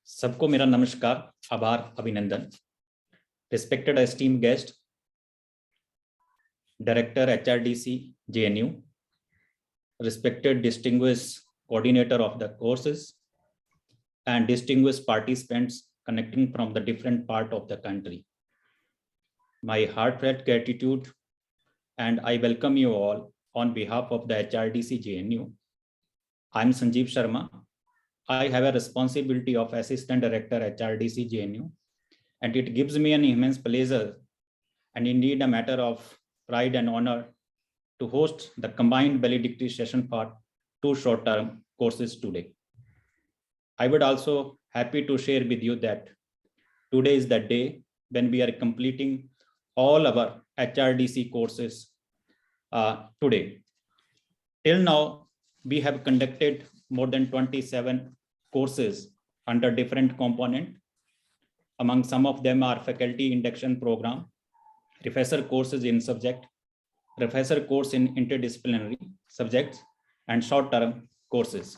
सबको मेरा नमस्कार, आभार, अभिनंदन। Respected esteemed guest, Director HRDC JNU, respected distinguished coordinator of the courses, and distinguished participants connecting from the different part of the country. My heartfelt gratitude, and I welcome you all on behalf of the HRDC JNU. I'm Sanjeev Sharma. I have a responsibility of Assistant Director HRDC JNU, and it gives me an immense pleasure and indeed a matter of pride and honor to host the combined valedictory session for 2 short-term courses today. I would also happy to share with you that today is the day when we are completing all our HRDC courses today. Till now, we have conducted more than 27 courses under different components. Among some of them are faculty induction program, professor courses in subject, professor course in interdisciplinary subjects, and short-term courses.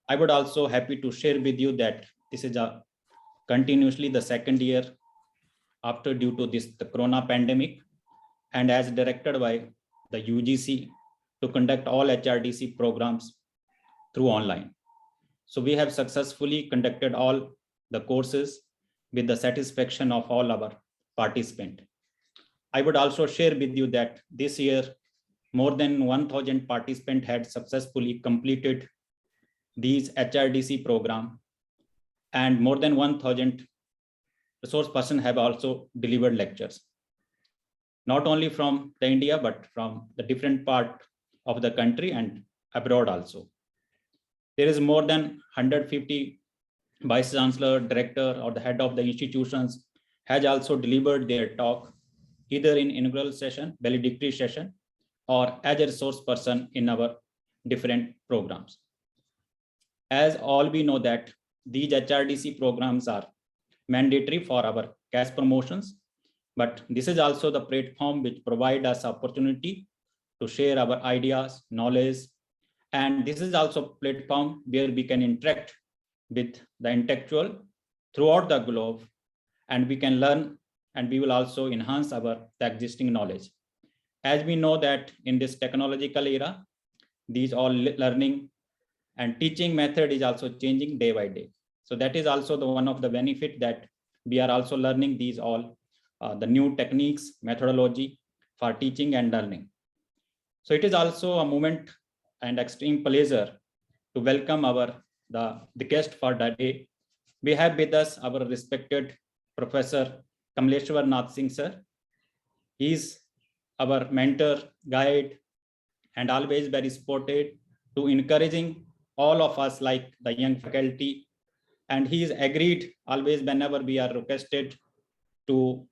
I would also happy to share with you that this is continuously the second year after due to the corona pandemic, and as directed by the UGC to conduct all HRDC programs through online. So we have successfully conducted all the courses with the satisfaction of all our participants. I would also share with you that this year, more than 1,000 participants had successfully completed these HRDC program, and more than 1,000 resource persons have also delivered lectures, not only from the India, but from the different part of the country and abroad also. There is more than 150 vice chancellor, director, or the head of the institutions has also delivered their talk either in inaugural session, valedictory session, or as a resource person in our different programs. As all we know that these HRDC programs are mandatory for our cash promotions, but this is also the platform which provide us opportunity to share our ideas, knowledge, and this is also a platform where we can interact with the intellectual throughout the globe, and we can learn, and we will also enhance the existing knowledge. As we know that in this technological era, these all learning and teaching method is also changing day by day. So that is also the one of the benefit that we are also learning these all the new techniques, methodology for teaching and learning. So it is also a moment and extreme pleasure to welcome the guest for the day. We have with us our respected Professor Kamleshwar Nath Singh sir. He is our mentor, guide, and always very supported to encouraging all of us like the young faculty. And he is agreed always whenever we are requested to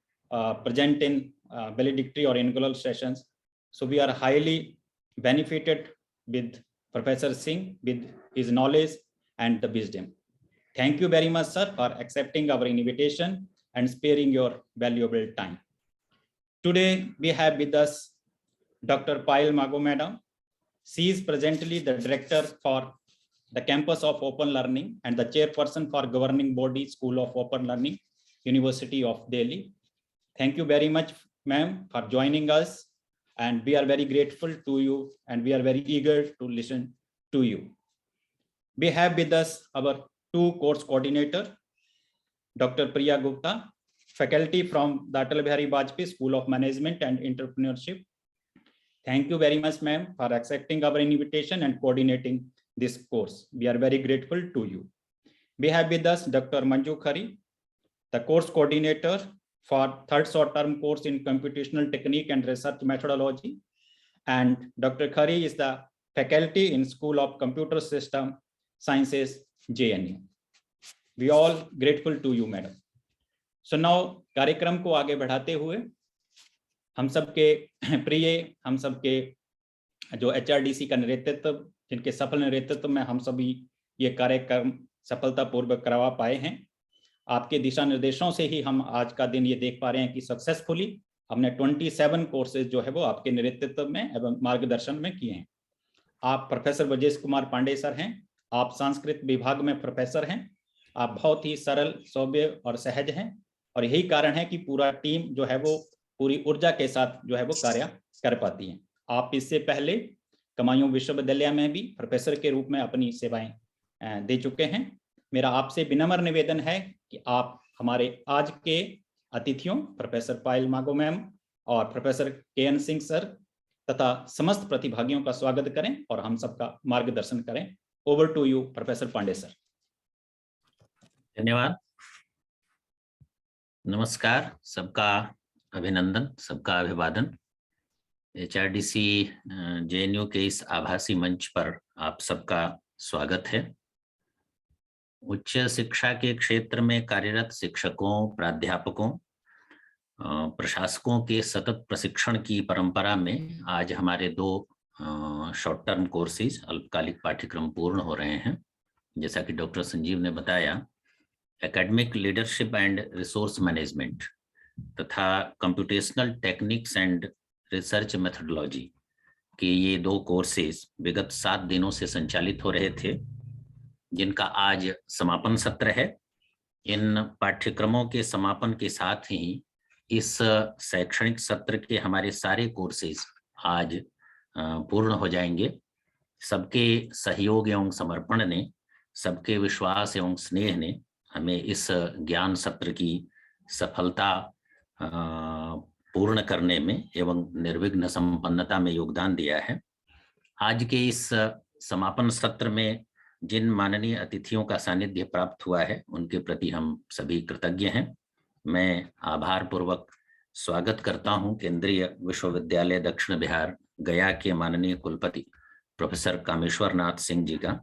present in valedictory or inaugural sessions. So we are highly benefited with Professor Singh, with his knowledge and the wisdom. Thank you very much, sir, for accepting our invitation and sparing your valuable time. Today, we have with us Dr. Payal Mago Madam. She is presently the Director for the Campus of Open Learning and the Chairperson for Governing Body School of Open Learning, University of Delhi. Thank you very much, ma'am, for joining us. And we are very grateful to you, and we are very eager to listen to you. We have with us our 2 course coordinator, Dr. Priya Gupta, faculty from the Atal Bihari Vajpayee School of Management and Entrepreneurship. Thank you very much, ma'am, for accepting our invitation and coordinating this course. We are very grateful to you. We have with us Dr. Manju Khari, the course coordinator for 3rd short-term course in computational technique and research methodology. And Dr. Khari is the faculty in School of Computer System Sciences, JNU. We all grateful to you, madam. So now कार्यक्रम को आगे बढ़ाते हुए हम सबके प्रिय, हम सबके जो HRDC का नेतृत्व, जिनके सफल नेतृत्व में हम सभी ये कार्यक्रम सफलतापूर्वक करवा पाए हैं, आपके दिशा निर्देशों से ही हम आज का दिन ये देख पा रहे हैं कि सक्सेसफुली हमने 27 कोर्सेज जो है वो आपके नेतृत्व में एवं मार्गदर्शन में किए हैं। आप प्रोफेसर वजेश कुमार पांडे सर हैं, आप संस्कृत विभाग में प्रोफेसर हैं, आप बहुत ही सरल, सौम्य और सहज हैं, और यही कारण है कि पूरा टीम जो है वो पूरी ऊर्जा के साथ जो है वो कार्य कर पाती है। आप इससे पहले कमायूं विश्वविद्यालय में भी प्रोफेसर के रूप में अपनी सेवाएं दे चुके हैं। मेरा आपसे विनम्र निवेदन है कि आप हमारे आज के अतिथियों प्रोफेसर पायल मागो मैम और प्रोफेसर KN सिंह सर तथा समस्त प्रतिभागियों का स्वागत करें और हम सबका मार्गदर्शन करें। Over to you professor Pandey sir. धन्यवाद। नमस्कार, सबका अभिनंदन, सबका अभिवादन। HRDC JNU के इस आभासी मंच पर आप सबका स्वागत है। उच्च शिक्षा के क्षेत्र में कार्यरत शिक्षकों, प्राध्यापकों, प्रशासकों के सतत प्रशिक्षण की परंपरा में आज हमारे 2 शॉर्ट टर्म कोर्सेज, अल्पकालिक पाठ्यक्रम पूर्ण हो रहे हैं। जैसा कि डॉक्टर संजीव ने बताया, academic leadership and resource management तथा computational techniques and research methodology के ये 2 कोर्सेज विगत 7 दिनों से संचालित हो रहे थे, जिनका आज समापन सत्र है। इन पाठ्यक्रमों के समापन के साथ ही इस शैक्षणिक सत्र के हमारे सारे कोर्सेज आज पूर्ण हो जाएंगे। सबके सहयोग एवं समर्पण ने, सबके विश्वास एवं स्नेह ने हमें इस ज्ञान सत्र की सफलता पूर्ण करने में एवं निर्विघ्न संपन्नता में योगदान दिया है। आज के इस समापन सत्र में जिन माननीय अतिथियों का सानिध्य प्राप्त हुआ है, उनके प्रति हम सभी कृतज्ञ हैं। मैं आभार पूर्वक स्वागत करता हूं केंद्रीय विश्वविद्यालय दक्षिण बिहार गया के माननीय कुलपति प्रोफेसर कामेश्वर नाथ सिंह जी का।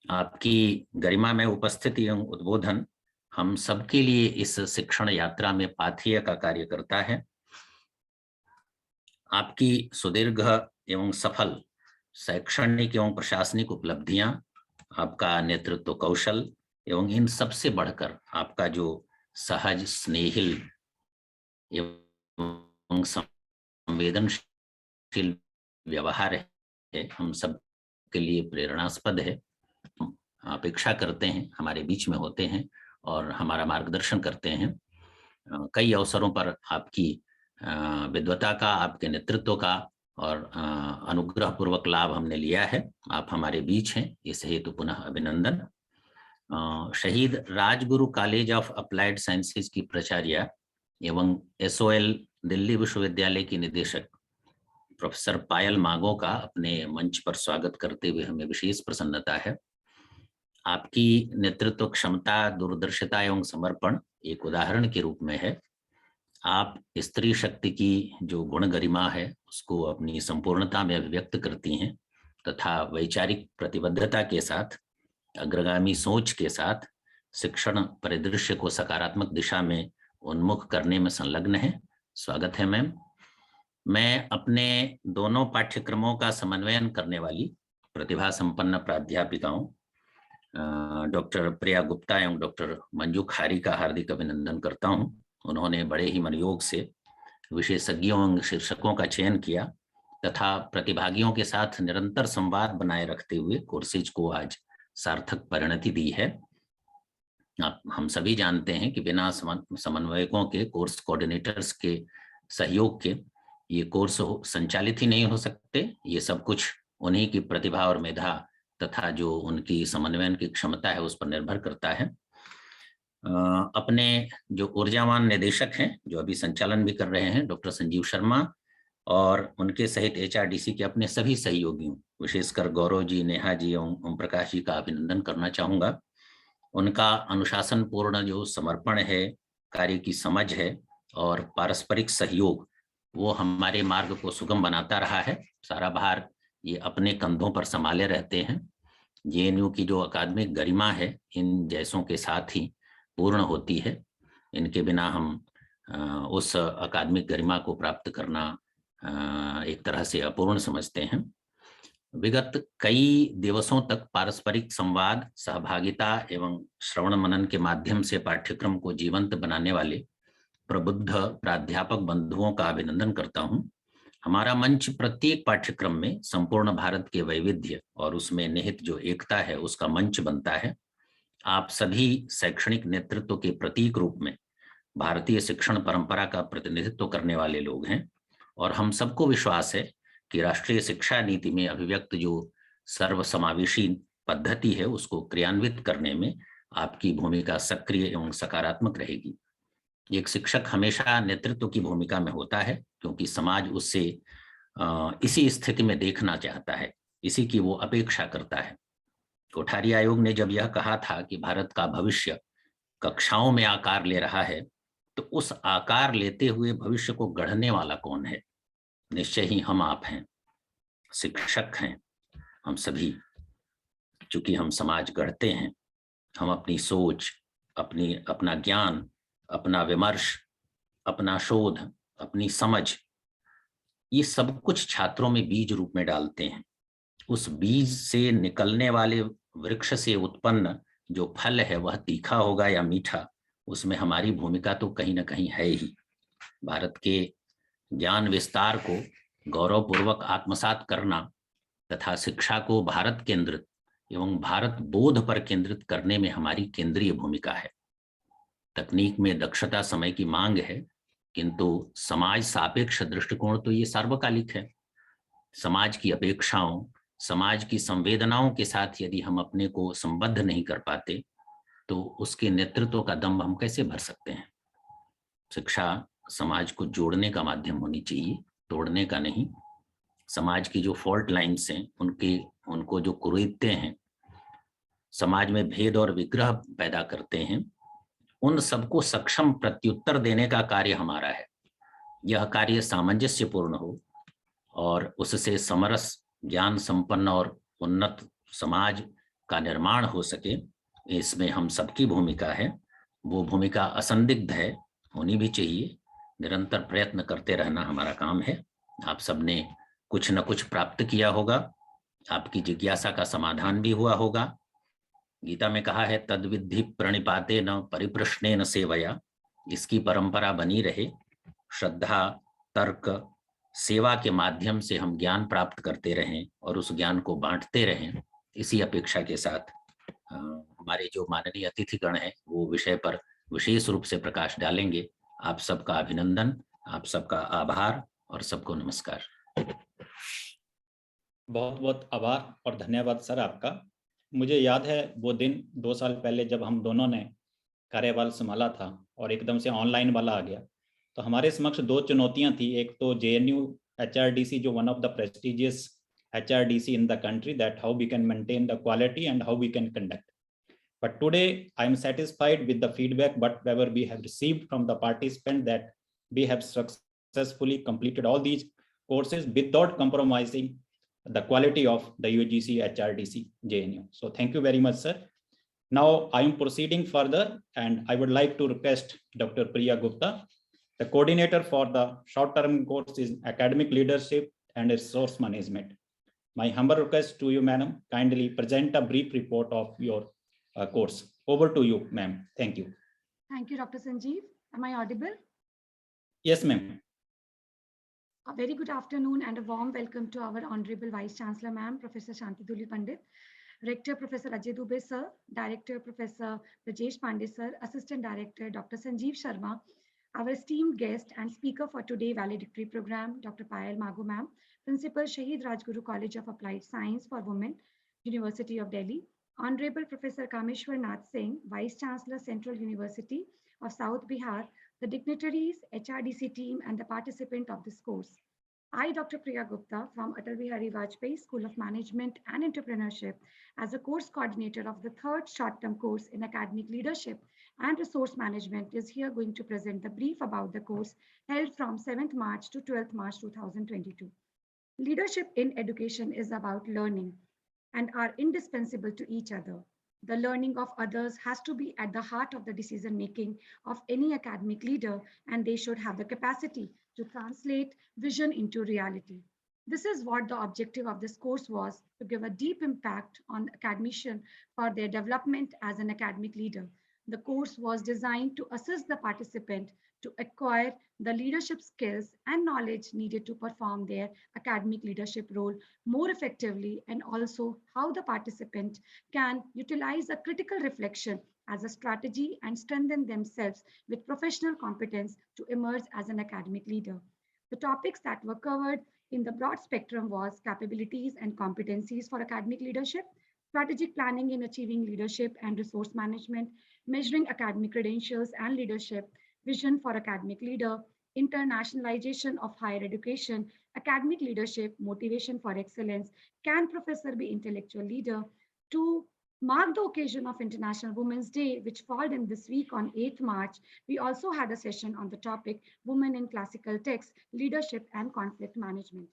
आपकी गरिमा में उपस्थिति एवं उद्बोधन हम सबके लिए इस शिक्षण यात्रा में पाथेय का कार्य करता है। आपकी सुदीर्घ एवं सफल शैक्षणिक एवं प्रशासनिक उपलब्धियां, आपका नेतृत्व कौशल एवं इन सबसे बढ़कर आपका जो सहज, स्नेहिल एवं संवेदनशील व्यवहार है, हम सब के लिए प्रेरणास्पद है। अपेक्षा करते हैं हमारे बीच में होते हैं और हमारा मार्गदर्शन करते हैं। कई अवसरों पर आपकी विद्वता का, आपके नेतृत्व का और अनुग्रह पूर्वक लाभ हमने लिया है। आप हमारे बीच हैं, इस हेतु पुनः अभिनंदन। शहीद Rajguru college of applied sciences की प्राचार्य एवं SOL दिल्ली विश्वविद्यालय की निदेशक प्रोफेसर पायल मागो का अपने मंच पर स्वागत करते हुए हमें विशेष प्रसन्नता है। आपकी नेतृत्व क्षमता, दूरदर्शिता एवं समर्पण एक उदाहरण के रूप में है। आप स्त्री शक्ति की जो गुण गरिमा है उसको अपनी संपूर्णता में अभिव्यक्त करती हैं तथा वैचारिक प्रतिबद्धता के साथ, अग्रगामी सोच के साथ शिक्षण परिदृश्य को सकारात्मक दिशा में उन्मुख करने में संलग्न है। स्वागत है मैम। मैं अपने दोनों पाठ्यक्रमों का समन्वयन करने वाली प्रतिभा संपन्न प्राध्यापिकाओं डॉक्टर प्रिया गुप्ता एवं डॉक्टर मंजू खारी का हार्दिक अभिनंदन करता हूं। उन्होंने बड़े ही मनयोग से विशेषज्ञों एवं शीर्षकों का चयन किया तथा प्रतिभागियों के साथ निरंतर संवाद बनाए रखते हुए कोर्सेज को आज सार्थक परिणति दी है। हम सभी जानते हैं कि बिना समन्वयकों के, कोर्स कोऑर्डिनेटर्स के सहयोग के ये कोर्स संचालित ही नहीं हो सकते। ये सब कुछ उन्हीं की प्रतिभा और मेधा तथा जो उनकी समन्वयन की क्षमता है उस पर निर्भर करता है। अपने जो ऊर्जावान निदेशक हैं, जो अभी संचालन भी कर रहे हैं, डॉक्टर संजीव शर्मा, और उनके सहित HRDC के अपने सभी सहयोगियों, विशेषकर गौरव जी, नेहा जी एवं ओम प्रकाश जी का अभिनंदन करना चाहूँगा। उनका अनुशासन पूर्ण जो समर्पण है, कार्य की समझ है और पारस्परिक सहयोग, वो हमारे मार्ग को सुगम बनाता रहा है। सारा भार ये अपने कंधों पर संभाले रहते हैं। JNU की जो अकादमिक गरिमा है इन जैसों के साथ ही पूर्ण होती है। इनके बिना हम उस अकादमिक गरिमा को प्राप्त करना एक तरह से अपूर्ण समझते हैं। विगत कई दिवसों तक पारस्परिक संवाद, सहभागिता एवं श्रवण मनन के माध्यम से पाठ्यक्रम को जीवंत बनाने वाले प्रबुद्ध प्राध्यापक बंधुओं का अभिनंदन करता हूं। हमारा मंच प्रत्येक पाठ्यक्रम में संपूर्ण भारत के वैविध्य और उसमें निहित जो एकता है उसका मंच बनता है। आप सभी शैक्षणिक नेतृत्व के प्रतीक रूप में भारतीय शिक्षण परंपरा का प्रतिनिधित्व करने वाले लोग हैं और हम सबको विश्वास है कि राष्ट्रीय शिक्षा नीति में अभिव्यक्त जो सर्वसमावेशी पद्धति है उसको क्रियान्वित करने में आपकी भूमिका सक्रिय एवं सकारात्मक रहेगी। एक शिक्षक हमेशा नेतृत्व की भूमिका में होता है क्योंकि समाज उससे इसी स्थिति में देखना चाहता है, इसी की वो अपेक्षा करता है। कोठारी आयोग ने जब यह कहा था कि भारत का भविष्य कक्षाओं में आकार ले रहा है, तो उस आकार लेते हुए भविष्य को गढ़ने वाला कौन है? निश्चय ही हम आप हैं, शिक्षक हैं, हम सभी। चूंकि हम समाज गढ़ते हैं, हम अपनी सोच, अपना ज्ञान, अपना विमर्श, अपना शोध, अपनी समझ, ये सब कुछ छात्रों में बीज रूप में डालते हैं। उस बीज से निकलने वाले वृक्ष से उत्पन्न जो फल है वह तीखा होगा या मीठा, उसमें हमारी भूमिका तो कहीं ना कहीं है ही। भारत के ज्ञान विस्तार को गौरवपूर्वक आत्मसात करना तथा शिक्षा को भारत केंद्रित एवं भारत बोध पर केंद्रित करने में हमारी केंद्रीय भूमिका है। तकनीक में दक्षता समय की मांग है, किंतु समाज सापेक्ष दृष्टिकोण तो ये सार्वकालिक है। समाज की अपेक्षाओं, समाज की संवेदनाओं के साथ यदि हम अपने को संबद्ध नहीं कर पाते तो उसके नेतृत्व का दम हम कैसे भर सकते हैं? शिक्षा समाज को जोड़ने का माध्यम होनी चाहिए, तोड़ने का नहीं। समाज की जो फॉल्ट लाइन्स हैं, उनको जो कुरीदते हैं, समाज में भेद और विग्रह पैदा करते हैं, उन सबको सक्षम प्रत्युत्तर देने का कार्य हमारा है। यह कार्य सामंजस्यपूर्ण हो और उससे समरस, ज्ञान संपन्न और उन्नत समाज का निर्माण हो सके, इसमें हम सबकी भूमिका है। वो भूमिका असंदिग्ध है, होनी भी चाहिए। निरंतर प्रयत्न करते रहना हमारा काम है। आप सबने कुछ न कुछ प्राप्त किया होगा, आपकी जिज्ञासा का समाधान भी हुआ होगा। गीता में कहा है तद्विद्धि प्रणिपाते न परिप्रश्ने न सेवया। इसकी परंपरा बनी रहे, श्रद्धा, तर्क, सेवा के माध्यम से हम ज्ञान प्राप्त करते रहें और उस ज्ञान को बांटते रहें। इसी अपेक्षा के साथ हमारे जो माननीय अतिथिगण हैं वो विषय पर विशेष रूप से प्रकाश डालेंगे। आप सबका अभिनंदन, आप सबका आभार और सबको नमस्कार। बहुत बहुत आभार और धन्यवाद सर आपका। मुझे याद है वो दिन 2 साल पहले जब हम दोनों ने कार्यभार संभाला था और एकदम से ऑनलाइन वाला आ गया, तो हमारे समक्ष 2 चुनौतियां थी। एक तो JNU HRDC जो one of the prestigious HRDC in the country, that how we can maintain the quality and how we can conduct. But today I am satisfied with the feedback whatever we have received from the participants, that we have successfully completed all these courses without compromising the quality of the UGC HRDC JNU. So thank you very much, sir. Now I am proceeding further and I would like to request Dr. Priya Gupta, the coordinator for the short-term course is Academic Leadership and Resource Management. My humble request to you, madam, kindly present a brief report of your course. Over to you, ma'am. Thank you. Thank you, Dr. Sanjeev. Am I audible? Yes, ma'am. A very good afternoon and a warm welcome to our Honorable Vice Chancellor, ma'am, Professor Shanti Duli Pandit, Rector Professor Ajay Dubey, sir, Director Professor Rajesh Pandey, sir, Assistant Director Dr. Sanjeev Sharma, our esteemed guest and speaker for today valedictory program, Dr. Payal Magu, ma'am, Principal Shahid Rajguru College of Applied Science for Women, University of Delhi, Honorable Professor Kameshwar Nath Singh, Vice Chancellor, Central University of South Bihar, the dignitaries, HRDC team, and the participant of this course. I, Dr. Priya Gupta from Atal Bihari Vajpayee School of Management and Entrepreneurship, as a course coordinator of the 3rd short-term course in academic leadership and resource management, is here going to present the brief about the course held from 7th March to 12th March 2022. Leadership in education is about learning and are indispensable to each other. The learning of others has to be at the heart of the decision making of any academic leader, and they should have the capacity to translate vision into reality. This is what the objective of this course was, to give a deep impact on academicians for their development as an academic leader. The course was designed to assist the participant to acquire the leadership skills and knowledge needed to perform their academic leadership role more effectively, and also how the participant can utilize a critical reflection as a strategy and strengthen themselves with professional competence to emerge as an academic leader. The topics that were covered in the broad spectrum was capabilities and competencies for academic leadership, strategic planning in achieving leadership and resource management, measuring academic credentials and leadership, vision for academic leader, internationalization of higher education, academic leadership, motivation for excellence, can professor be intellectual leader? To mark the occasion of International Women's Day, which fell in this week on 8th March, we also had a session on the topic Women in Classical Texts, Leadership and Conflict Management.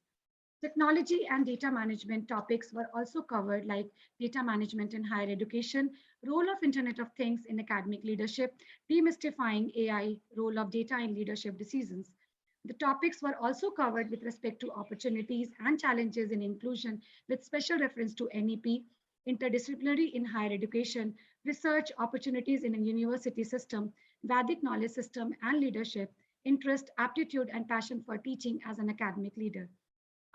Technology and data management topics were also covered, like data management in higher education, role of Internet of Things in academic leadership, demystifying AI, role of data in leadership decisions. The topics were also covered with respect to opportunities and challenges in inclusion, with special reference to NEP, interdisciplinary in higher education, research opportunities in a university system, Vedic knowledge system and leadership, interest, aptitude, and passion for teaching as an academic leader.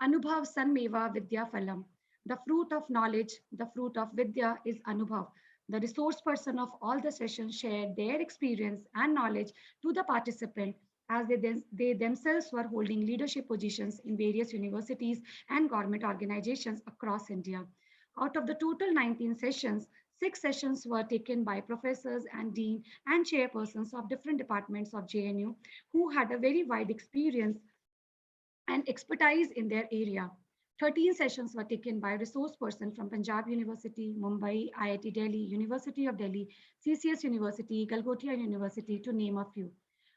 Anubhav Sanmeva Vidya Phalam. The fruit of knowledge, the fruit of Vidya is Anubhav. The resource person of all the sessions shared their experience and knowledge to the participant as they themselves were holding leadership positions in various universities and government organizations across India. Out of the total 19 sessions, 6 sessions were taken by professors and dean and chairpersons of different departments of JNU who had a very wide experience and expertise in their area. 13 sessions were taken by resource person from Punjab University, Mumbai, IIT Delhi, University of Delhi, CCS University, Galgotia University, to name a few.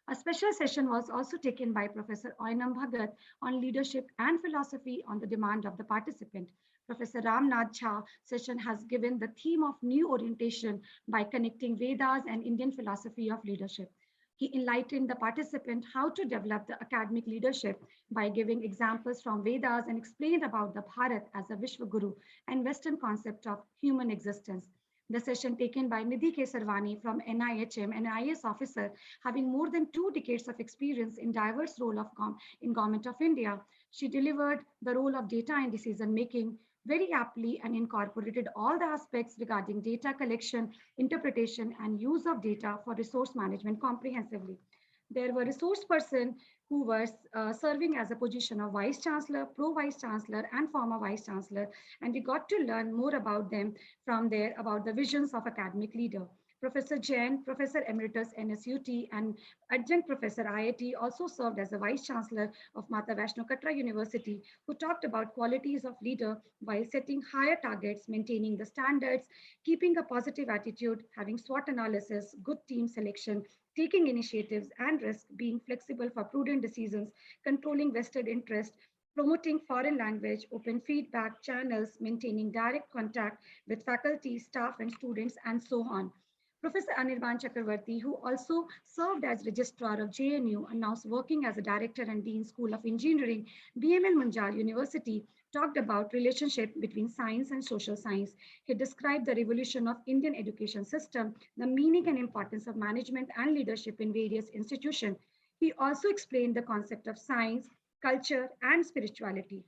A special session was also taken by Professor Oinam Bhagat on leadership and philosophy on the demand of the participant. Professor Ramnath Jha session has given the theme of new orientation by connecting Vedas and Indian philosophy of leadership. He enlightened the participant how to develop the academic leadership by giving examples from Vedas and explained about the Bharat as a Vishwaguru and Western concept of human existence. The session taken by Nidhi Kesarwani from NIHM, an IAS officer having more than 2 decades of experience in diverse role in Government of India. She delivered the role of data in decision making very aptly and incorporated all the aspects regarding data collection, interpretation, and use of data for resource management comprehensively. There were resource persons who were serving as a position of vice chancellor, pro vice chancellor, and former vice chancellor, and we got to learn more about them from there about the visions of academic leader. Professor Jain, Professor Emeritus NSUT, and Adjunct Professor IIT also served as a Vice Chancellor of Mata Vaishno Katra University, who talked about qualities of leader while setting higher targets, maintaining the standards, keeping a positive attitude, having SWOT analysis, good team selection, taking initiatives and risk, being flexible for prudent decisions, controlling vested interest, promoting foreign language, open feedback channels, maintaining direct contact with faculty, staff, and students, and so on. Professor Anirban Chakravarti, who also served as Registrar of JNU and now is working as a Director and Dean School of Engineering, BML Munjal University, talked about relationship between science and social science. He described the revolution of Indian education system, the meaning and importance of management and leadership in various institutions. He also explained the concept of science, culture, and spirituality.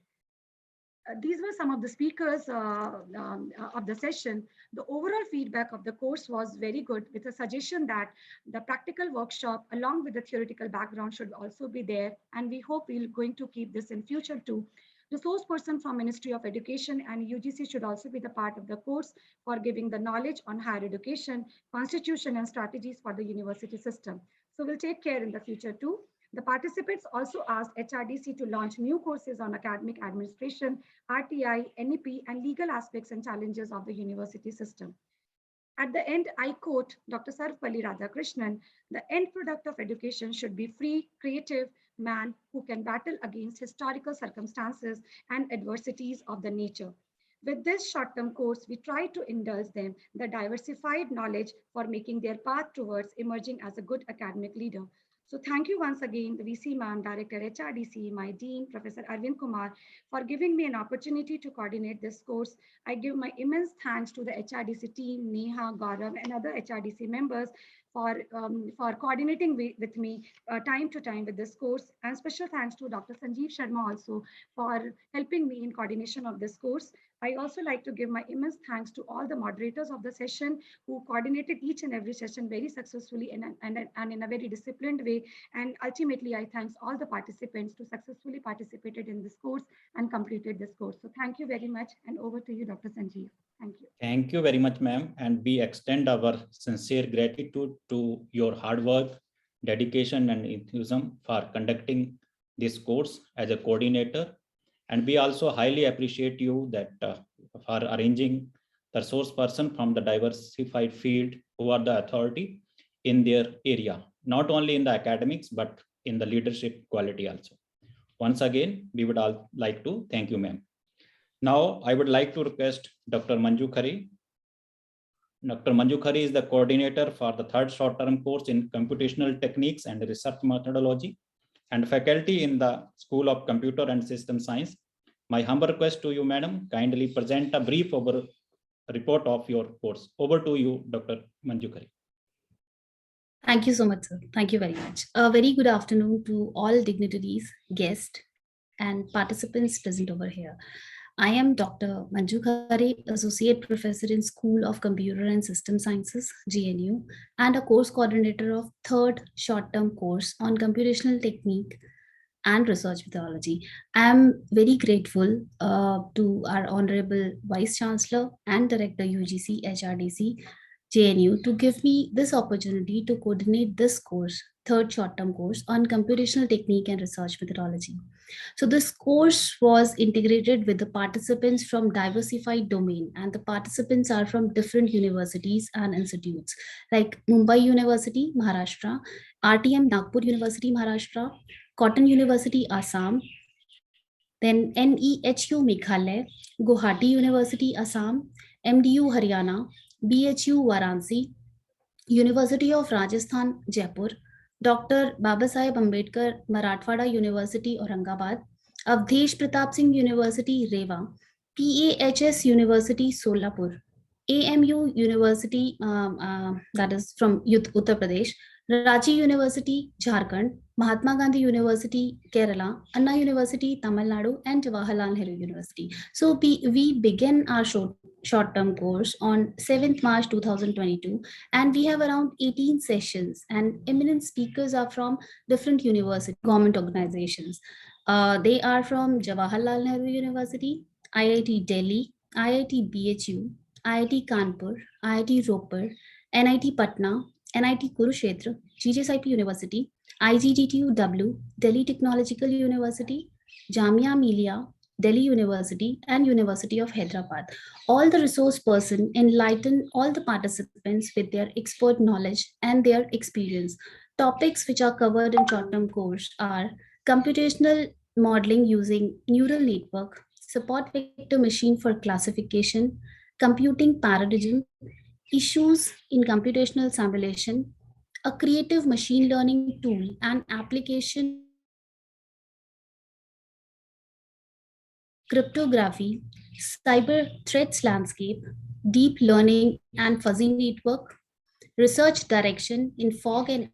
These were some of the speakers of the session. The overall feedback of the course was very good, with a suggestion that the practical workshop along with the theoretical background should also be there. And we hope we're going to keep this in future too. Resource person from Ministry of Education and UGC should also be the part of the course for giving the knowledge on higher education, constitution, and strategies for the university system. So we'll take care in the future too. The participants also asked HRDC to launch new courses on academic administration, RTI, NEP, and legal aspects and challenges of the university system. At the end, I quote Dr. Sarvapalli Radhakrishnan, the end product of education should be free, creative man who can battle against historical circumstances and adversities of the nature. With this short-term course, we try to indulge them the diversified knowledge for making their path towards emerging as a good academic leader. So thank you once again, the VC ma'am, Director HRDC, my Dean, Professor Arvind Kumar, for giving me an opportunity to coordinate this course. I give my immense thanks to the HRDC team, Neha, Gaurav, and other HRDC members for coordinating with me time to time with this course. And special thanks to Dr. Sanjeev Sharma also for helping me in coordination of this course. I also like to give my immense thanks to all the moderators of the session who coordinated each and every session very successfully and in a very disciplined way. And ultimately, I thank all the participants to successfully participated in this course and completed this course. So thank you very much. And over to you, Dr. Sanjeev. Thank you. Thank you very much, ma'am. And we extend our sincere gratitude to your hard work, dedication, and enthusiasm for conducting this course as a coordinator. And we also highly appreciate you that for arranging the resource person from the diversified field who are the authority in their area, not only in the academics, but in the leadership quality also. Once again, we would all like to thank you, ma'am. Now, I would like to request Dr. Manju Khare. Dr. Manju Khare is the coordinator for the third short-term course in computational techniques and research methodology and faculty in the School of Computer and System Science. My humble request to you, madam, kindly present a brief report of your course. Over to you, Dr. Manju Khare. Thank you so much, sir. Thank you very much. A very good afternoon to all dignitaries, guests, and participants present over here. I am Dr. Manju Khare, Associate Professor in School of Computer and System Sciences, JNU, and a course coordinator of third short-term course on computational technique and research methodology. I am very grateful to our Honorable Vice Chancellor and Director UGC HRDC JNU to give me this opportunity to coordinate this course, third short-term course on computational technique and research methodology. So this course was integrated with the participants from diversified domain, and the participants are from different universities and institutes like Mumbai University, Maharashtra, RTM Nagpur University, Maharashtra, Cotton University, Assam, then NEHU Meghalaya, Guwahati University, Assam, MDU Haryana, BHU Varanasi, University of Rajasthan, Jaipur, Dr. Babasaheb Ambedkar Marathwada University, Aurangabad, Avdesh Pratap Singh University, Rewa, PAHS University, Solapur, AMU University, that is from Uttar Pradesh, Ranchi University, Jharkhand, Mahatma Gandhi University, Kerala, Anna University, Tamil Nadu, and Jawaharlal Nehru University. So we began our short-term course on 7th March 2022, and we have around 18 sessions, and eminent speakers are from different university government organizations. They are from Jawaharlal Nehru University, IIT Delhi, IIT BHU, IIT Kanpur, IIT Ropar, NIT Patna, NIT Kurukshetra, GJSIP University, IGGTUW, Delhi Technological University, Jamia Millia, Delhi University, and University of Hyderabad. All the resource person enlighten all the participants with their expert knowledge and their experience. Topics which are covered in short-term course are computational modeling using neural network, support vector machine for classification, computing paradigm, issues in computational simulation, a creative machine learning tool and application, cryptography, cyber threats landscape, deep learning and fuzzy network, research direction in fog and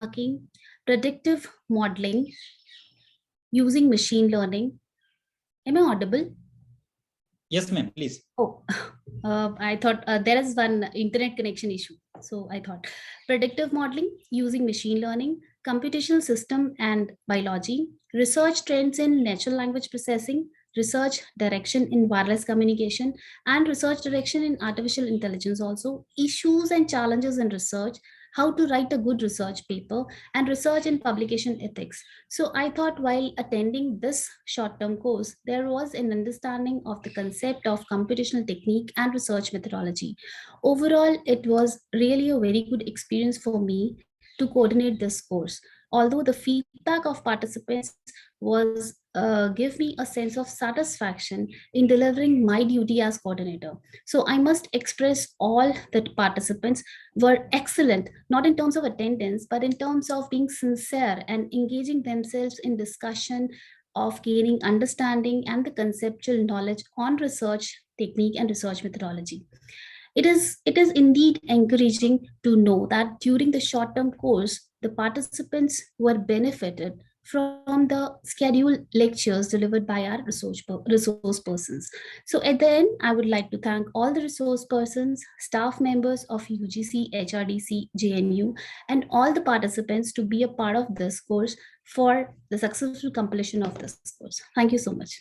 tracking, predictive modeling using machine learning. Am I audible? Yes, ma'am, please. Oh, I thought there is one internet connection issue. So I thought predictive modeling using machine learning, computational system and biology, research trends in natural language processing, research direction in wireless communication, and research direction in artificial intelligence also, issues and challenges in research, how to write a good research paper, and research and publication ethics. So I thought while attending this short-term course, there was an understanding of the concept of computational technique and research methodology. Overall, it was really a very good experience for me to coordinate this course. although the feedback of participants was give me a sense of satisfaction in delivering my duty as coordinator. So I must express all that participants were excellent, not in terms of attendance, but in terms of being sincere and engaging themselves in discussion of gaining understanding and the conceptual knowledge on research technique and research methodology. It is indeed encouraging to know that during the short-term course, the participants were benefited from the scheduled lectures delivered by our resource persons. So at the end, I would like to thank all the resource persons, staff members of UGC, HRDC, JNU, and all the participants to be a part of this course for the successful completion of this course. Thank you so much.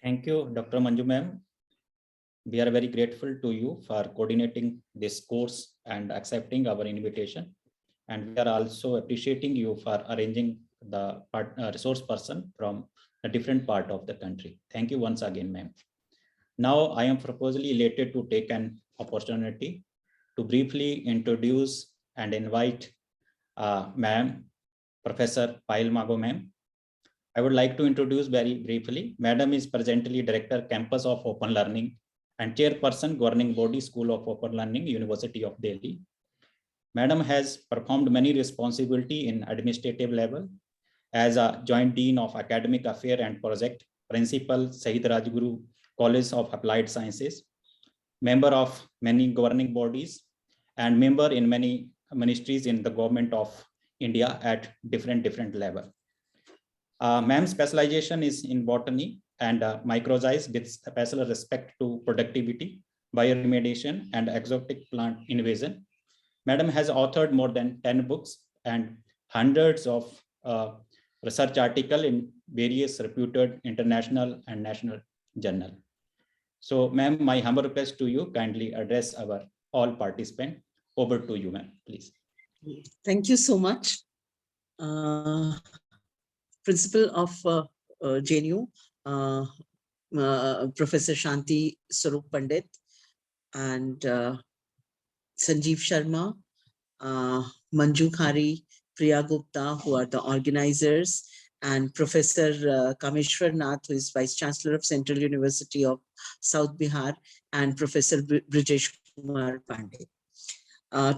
Thank you, Dr. Manju ma'am. We are very grateful to you for coordinating this course and accepting our invitation. And we are also appreciating you for arranging the resource person from a different part of the country. Thank you once again, ma'am. Now I am proposally elated to take an opportunity to briefly introduce and invite ma'am, Professor Payal Mago ma'am. I would like to introduce very briefly. Madam is presently Director Campus of Open Learning and Chairperson Governing Body School of Open Learning, University of Delhi. Madam has performed many responsibilities in administrative level as a Joint Dean of Academic Affairs and Project, Principal Shahid Rajguru College of Applied Sciences, member of many governing bodies, and member in many ministries in the government of India at different level. Ma'am's specialization is in botany and microzymes with special respect to productivity, bioremediation, and exotic plant invasion. Madam has authored more than 10 books and hundreds of research articles in various reputed international and national journals. So, ma'am, my humble request to you, kindly address our all participants. Over to you, ma'am, please. Thank you so much. Principal of JNU, Professor Shanti Swarup Pandit, and Sanjeev Sharma, Manju Khari, Priya Gupta, who are the organizers, and Professor Kameshwar Nath, who is Vice Chancellor of Central University of South Bihar, and Professor Brijesh Kumar Pandey.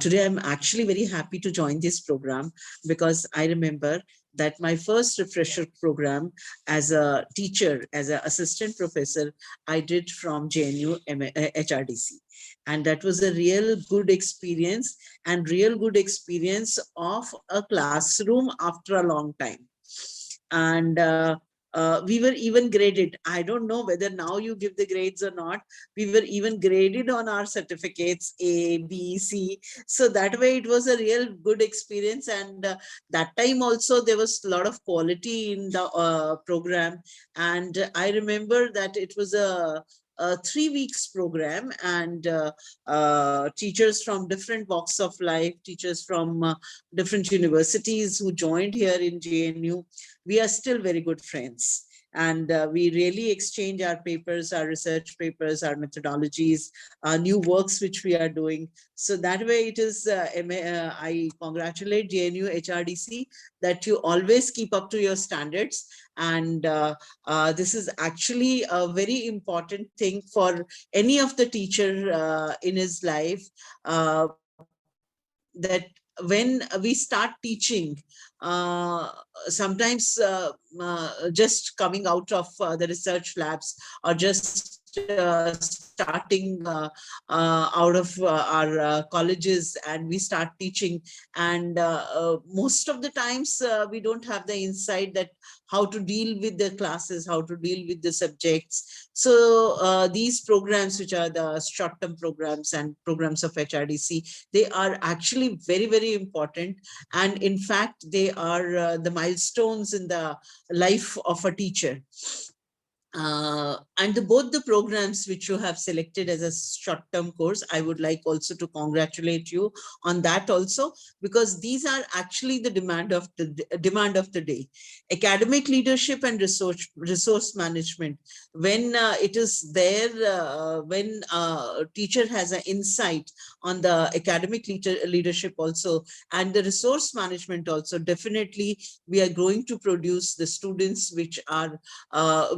Today, I'm actually very happy to join this program because I remember that my first refresher program as a teacher, as an assistant professor, I did from JNU HRDC. And that was a real good experience and real good experience of a classroom after a long time. And we were even graded. I don't know whether now you give the grades or not. We were even graded on our certificates, A, B, C. So that way it was a real good experience. And that time also there was a lot of quality in the program. And I remember that it was a 3 weeks program, and teachers from different walks of life, teachers from different universities who joined here in JNU, we are still very good friends. And we really exchange our papers, our research papers, our methodologies, new works which we are doing. So that way it is, I congratulate JNU HRDC that you always keep up to your standards. And this is actually a very important thing for any of the teacher in his life, that when we start teaching, sometimes just coming out of the research labs or just starting out of our colleges, and we start teaching, and most of the times we don't have the insight that how to deal with the classes, how to deal with the subjects. So these programs, which are the short-term programs and programs of HRDC, they are actually very, very important. And in fact, they are the milestones in the life of a teacher. And both the programs which you have selected as a short-term course, I would like also to congratulate you on that also, because these are actually the demand of the day. Academic leadership and resource management. When it is there, when a teacher has an insight on the academic leadership also and the resource management also, definitely we are going to produce the students which are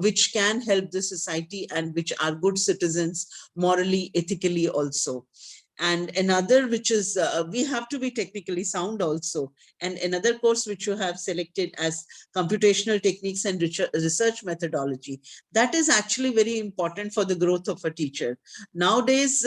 which can help the society and which are good citizens morally, ethically also. And another which is we have to be technically sound also. And another course which you have selected as computational techniques and research methodology, that is actually very important for the growth of a teacher. Nowadays,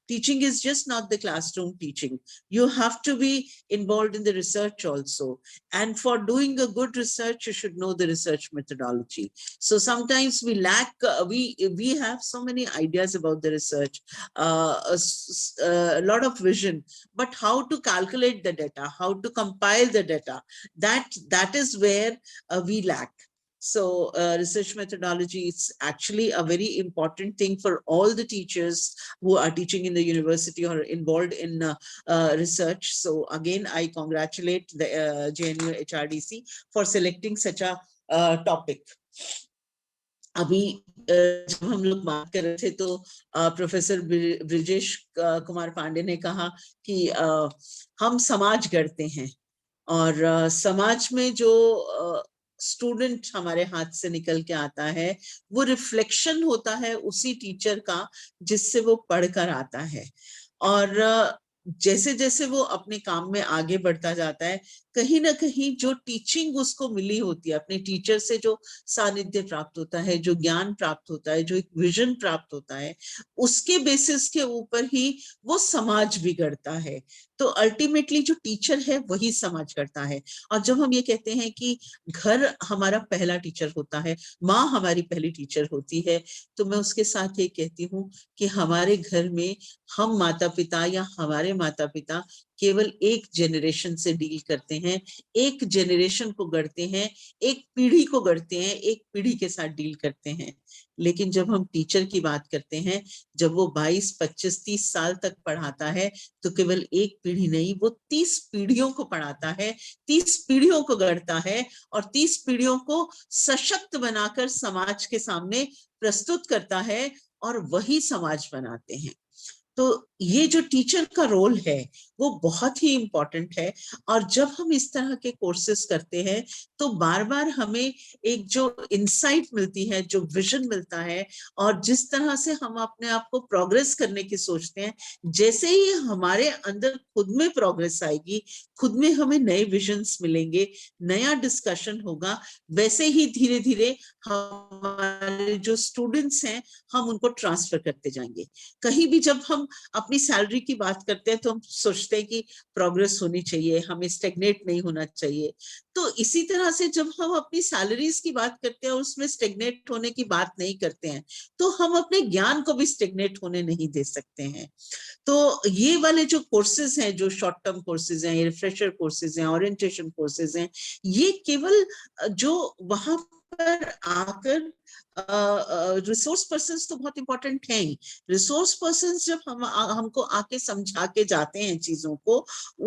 teaching is just not the classroom teaching. You have to be involved in the research also. And for doing a good research, you should know the research methodology. So sometimes we lack, we have so many ideas about the research, a lot of vision, but how to calculate the data, how to compile the data, that is where we lack. So research methodology is actually a very important thing for all the teachers who are teaching in the university or involved in research. So again, I congratulate the JNU HRDC for selecting such a topic. अभी जब हम लोग बात कर रहे थे तो professor Brijesh Kumar Pandey ने कहा कि हम समाज गढ़ते हैं और समाज में जो स्टूडेंट हमारे हाथ से निकल के आता है वो रिफ्लेक्शन होता है उसी टीचर का जिससे वो पढ़कर आता है। और जैसे जैसे वो अपने काम में आगे बढ़ता जाता है, कहीं ना कहीं जो टीचिंग उसको मिली होती है, अपने टीचर से जो सानिध्य प्राप्त होता है, जो ज्ञान प्राप्त होता है, जो एक विजन प्राप्त होता है, उसके बेसिस के ऊपर ही वो समाज बिगड़ता है। तो अल्टीमेटली जो टीचर है वही समाज करता है। और जब हम ये कहते हैं कि घर हमारा पहला टीचर होता है, माँ हमारी पहली टीचर होती है, तो मैं उसके साथ ये कहती हूँ कि हमारे घर में हम माता पिता या हमारे माता पिता केवल एक जनरेशन से डील करते हैं, एक जनरेशन को गढ़ते हैं, एक पीढ़ी को गढ़ते हैं, एक पीढ़ी के साथ डील करते हैं। लेकिन जब हम टीचर की बात करते हैं, जब वो 22, 25, 30 साल तक पढ़ाता है, तो केवल एक पीढ़ी नहीं, वो 30 पीढ़ियों को पढ़ाता है, 30 पीढ़ियों को गढ़ता है और 30 पीढ़ियों को सशक्त बनाकर समाज के सामने प्रस्तुत करता है और वही समाज बनाते हैं। तो ये जो टीचर का रोल है वो बहुत ही इम्पोर्टेंट है। और जब हम इस तरह के कोर्सेज करते हैं तो बार बार हमें एक जो इंसाइट मिलती है, जो विजन मिलता है, और जिस तरह से हम अपने आप को प्रोग्रेस करने की सोचते हैं, जैसे ही हमारे अंदर खुद में प्रोग्रेस आएगी, खुद में हमें नए विजन्स मिलेंगे, नया डिस्कशन होगा, वैसे ही धीरे धीरे हमारे जो स्टूडेंट्स हैं हम उनको ट्रांसफर करते जाएंगे। कहीं भी जब हम अपनी सैलरी की बात करते हैं तो हम सोचते हैं कि प्रोग्रेस होनी चाहिए, हमें स्टेगनेट नहीं होना चाहिए। तो इसी तरह से जब हम अपनी सैलरीज की बात करते हैं और उसमें स्टेगनेट होने की बात नहीं करते हैं, तो हम अपने ज्ञान को भी स्टेगनेट होने नहीं दे सकते हैं। तो ये वाले जो कोर्सेज हैं, जो शॉर्ट टर्म कोर्सेज हैं, रिफ्रेशर कोर्सेज हैं, ओरिएंटेशन कोर्सेज हैं, ये केवल जो वहां पर आकर रिसोर्स पर्सन्स तो बहुत इंपॉर्टेंट हैं ही। रिसोर्स पर्सन्स जब हमको आके समझा के जाते हैं चीजों को,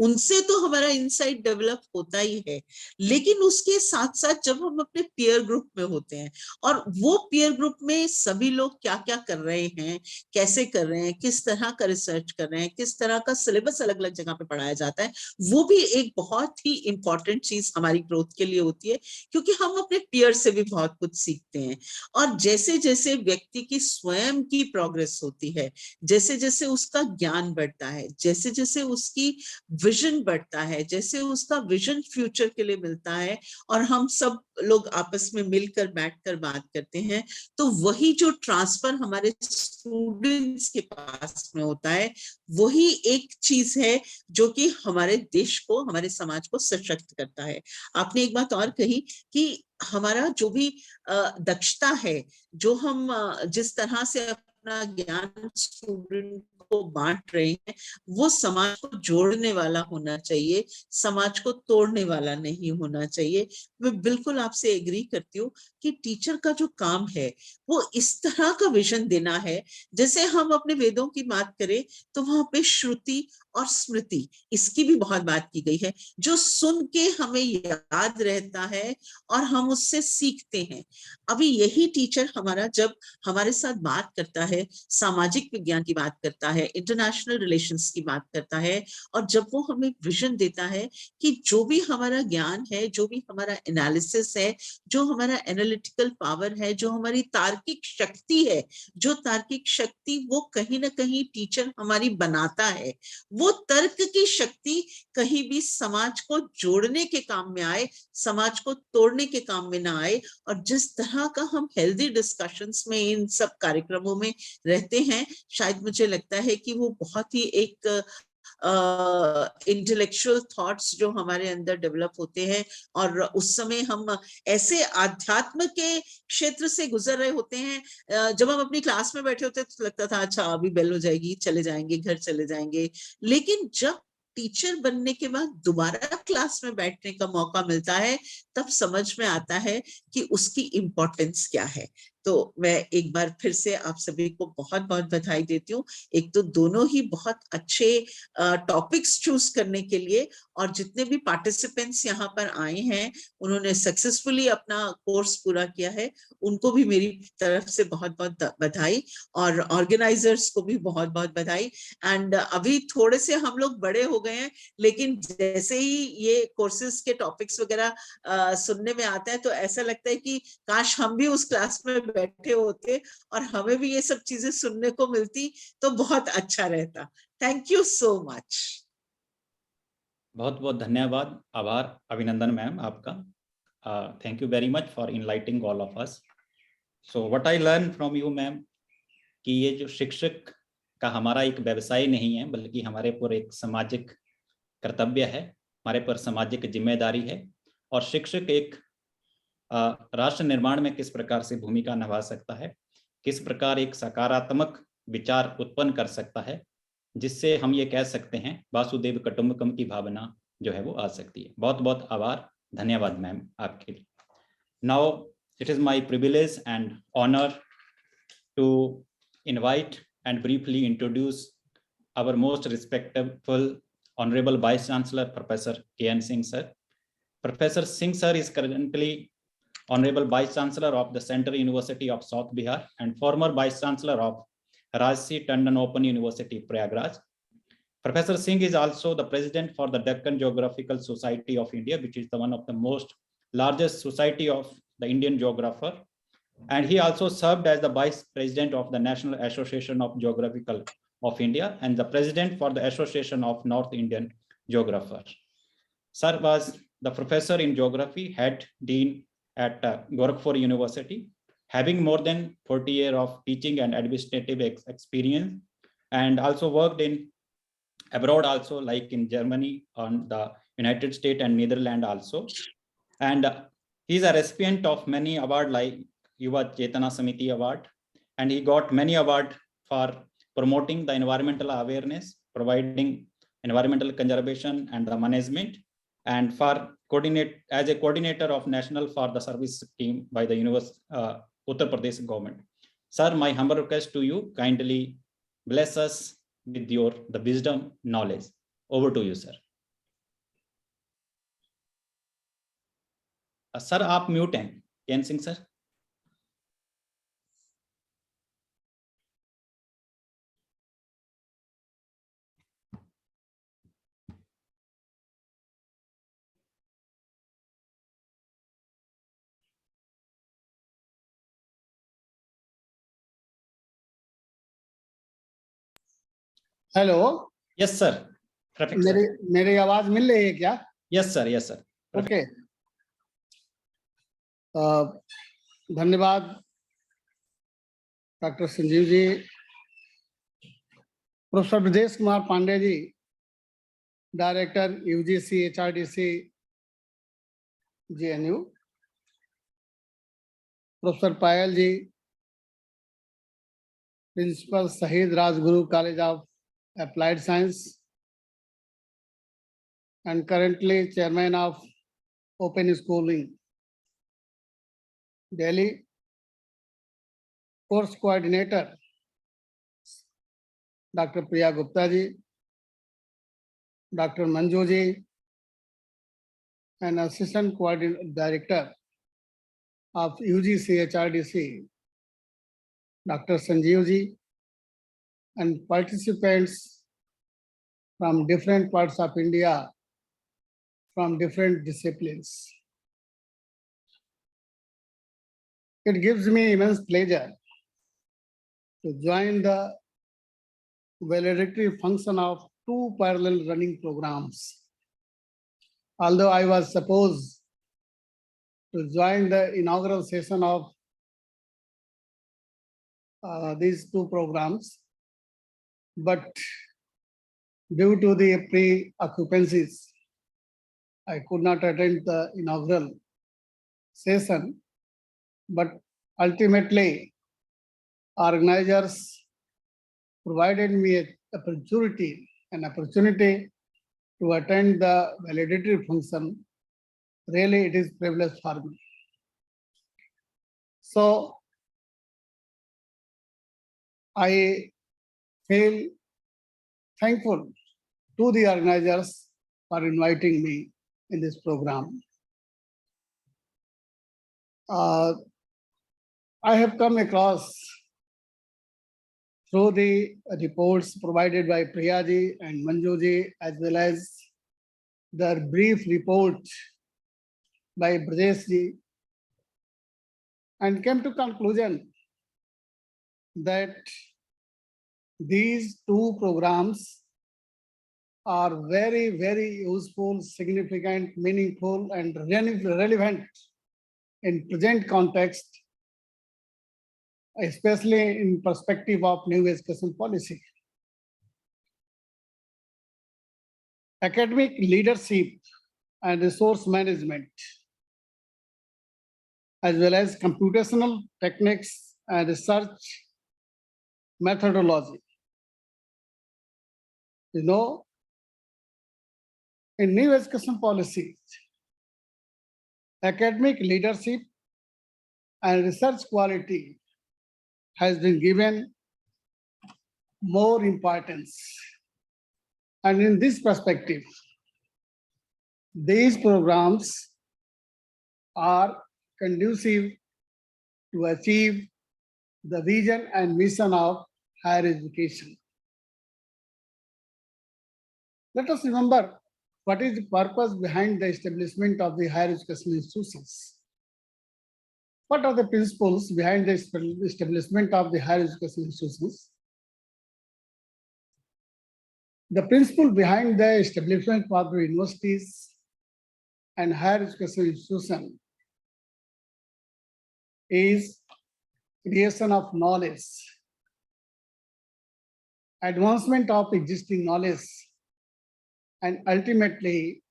उनसे तो हमारा इनसाइट डेवलप होता ही है, लेकिन उसके साथ साथ जब हम अपने पीयर ग्रुप में होते हैं और वो पीयर ग्रुप में सभी लोग क्या क्या कर रहे हैं, कैसे कर रहे हैं, किस तरह का रिसर्च कर रहे हैं, किस तरह का सिलेबस अलग अलग जगह पे पढ़ाया जाता है, वो भी एक बहुत ही इंपॉर्टेंट चीज हमारी ग्रोथ के लिए होती है, क्योंकि हम अपने पीयर से भी बहुत कुछ सीखते हैं। और जैसे जैसे व्यक्ति की स्वयं की प्रोग्रेस होती है, जैसे जैसे उसका ज्ञान बढ़ता है, जैसे जैसे उसकी विजन बढ़ता है, जैसे उसका विजन फ्यूचर के लिए मिलता है और हम सब लोग आपस में मिलकर बैठकर बात करते हैं, तो वही जो ट्रांसफर हमारे स्टूडेंट्स के पास में होता है, वही एक चीज है जो कि हमारे देश को, हमारे समाज को सशक्त करता है। आपने एक बात और कही कि हमारा जो भी दक्षता है, जो हम जिस तरह से अपना ज्ञान स्टूडेंट को बांट रहे हैं वो समाज को जोड़ने वाला होना चाहिए, समाज को तोड़ने वाला नहीं होना चाहिए। मैं बिल्कुल आपसे एग्री करती हूँ कि टीचर का जो काम है वो इस तरह का विजन देना है, जैसे हम अपने वेदों की बात करें तो वहां पे श्रुति और स्मृति, इसकी भी बहुत बात की गई है, जो सुन के हमें याद रहता है और हम उससे सीखते हैं। अभी यही टीचर हमारा जब हमारे साथ बात करता है, सामाजिक विज्ञान की बात करता है, इंटरनेशनल रिलेशंस की बात करता है, और जब वो हमें विजन देता है कि जो भी हमारा ज्ञान है, जो भी हमारा एनालिसिस है, जो हमारा एनालिटिकल पावर है, जो हमारी तार्किक शक्ति है, जो तार्किक शक्ति वो कहीं ना कहीं टीचर हमारी बनाता है, वो तर्क की शक्ति कहीं भी समाज को जोड़ने के काम में आए, समाज को तोड़ने के काम में ना आए। और जिस तरह का हम हेल्दी डिस्कशंस में इन सब कार्यक्रमों में रहते हैं, शायद मुझे लगता है कि वो बहुत ही एक इंटेलेक्चुअल थॉट्स जो हमारे अंदर डेवलप होते हैं, और उस समय हम ऐसे आध्यात्म के क्षेत्र से गुजर रहे होते हैं, जब हम अपनी क्लास में बैठे होते तो लगता था अच्छा अभी बेल हो जाएगी, चले जाएंगे, घर चले जाएंगे। लेकिन जब टीचर बनने के बाद दोबारा क्लास में बैठने का मौका मिलता है, तब समझ में आता है कि उसकी इम्पोर्टेंस क्या है। तो मैं एक बार फिर से आप सभी को बहुत बहुत बधाई देती हूँ। एक तो दोनों ही बहुत अच्छे टॉपिक्स चूज करने के लिए, और जितने भी पार्टिसिपेंट्स यहाँ पर आए हैं उन्होंने सक्सेसफुली अपना कोर्स पूरा किया है, उनको भी मेरी तरफ से बहुत बहुत बधाई, और ऑर्गेनाइजर्स को भी बहुत बहुत बधाई। एंड अभी थोड़े से हम लोग बड़े हो गए हैं, लेकिन जैसे ही ये कोर्सेज के टॉपिक्स वगैरह सुनने में आता है तो ऐसा लगता है कि काश हम भी उस क्लास में बैठे होते और हमें भी ये सब चीजें सुनने को मिलती तो बहुत अच्छा रहता। Thank you so much. बहुत बहुत धन्यवाद, आभार, अभिनंदन मैम आपका। Thank you very much for enlightening all of us. So what I learn from you ma'am, कि ये जो शिक्षक का हमारा एक व्यवसाय नहीं है, बल्कि हमारे पर एक सामाजिक कर्तव्य है, हमारे पर सामाजिक जिम्मेदारी है। और शिक्षक एक राष्ट्र निर्माण में किस प्रकार से भूमिका निभा सकता है, किस प्रकार एक सकारात्मक विचार उत्पन्न कर सकता है, जिससे हम ये कह सकते हैं वासुदेव कुटुंबकम की भावना जो है वो आ सकती है। बहुत बहुत आभार, धन्यवाद मैम आपके लिए। Now it is my privilege and honour to invite and briefly introduce our most respectful Honorable Vice Chancellor Professor K.N. Singh sir. Professor Singh sir is currently Honorable Vice Chancellor of the Central University of South Bihar and former Vice Chancellor of Rajsi Tandon Open University, Prayagraj. Professor Singh is also the President for the Deccan Geographical Society of India, which is the one of the most largest society of the Indian geographer. And he also served as the Vice President of the National Association of Geographical of India and the President for the Association of North Indian Geographers. Sir was the professor in geography, head dean at Gorakhpur University, having more than 40 years of teaching and administrative experience, and also worked in abroad also, like in Germany, on the United States and Netherlands also. And he's a recipient of many awards like Yuva Chetana Samiti Award, and he got many awards for promoting the environmental awareness, providing environmental conservation and the management, and for as a coordinator of National for the Service Scheme by the Uttar Pradesh government. Sir, my humble request to you, kindly bless us with the wisdom, knowledge. Over to you, sir. Sir, आप mute हैं, K.N. Singh sir. Hello, yes sir, मेरी आवाज मिल रही है क्या? Yes sir, yes sir. Okay, धन्यवाद doctor Sanjeev ji, professor Brajesh Kumar Pande ji, director UGC HRDC JNU, professor Payal ji, principal Shaheed Rajguru college of Applied Science, and currently chairman of Open Schooling, Delhi. Course coordinator, Dr. Priya Gupta ji, Dr. Manju ji, and assistant director of UGC HRDC, Dr. Sanjeev ji, and participants from different parts of India, from different disciplines. It gives me immense pleasure to join the valedictory function of two parallel running programs. Although I was supposed to join the inaugural session of these two programs, but due to the pre-occupancies, I could not attend the inaugural session, but ultimately organizers provided me an opportunity to attend the valedictory function. Really, it is a privilege for me. So I feel thankful to the organizers for inviting me in this program. I have come across through the reports provided by Priyaji and Manjuji, as well as their brief report by Brajeshji, and came to conclusion that these two programs are very, very useful, significant, meaningful, and relevant in present context, especially in perspective of new education policy. Academic leadership and resource management, as well as computational techniques and research methodology. You know, in new education policies, academic leadership and research quality has been given more importance. And in this perspective, these programs are conducive to achieve the vision and mission of higher education. Let us remember what is the purpose behind the establishment of the higher education institutions. What are the principles behind the establishment of the higher education institutions? The principle behind the establishment of the universities and higher education institution is creation of knowledge, advancement of existing knowledge, and ultimately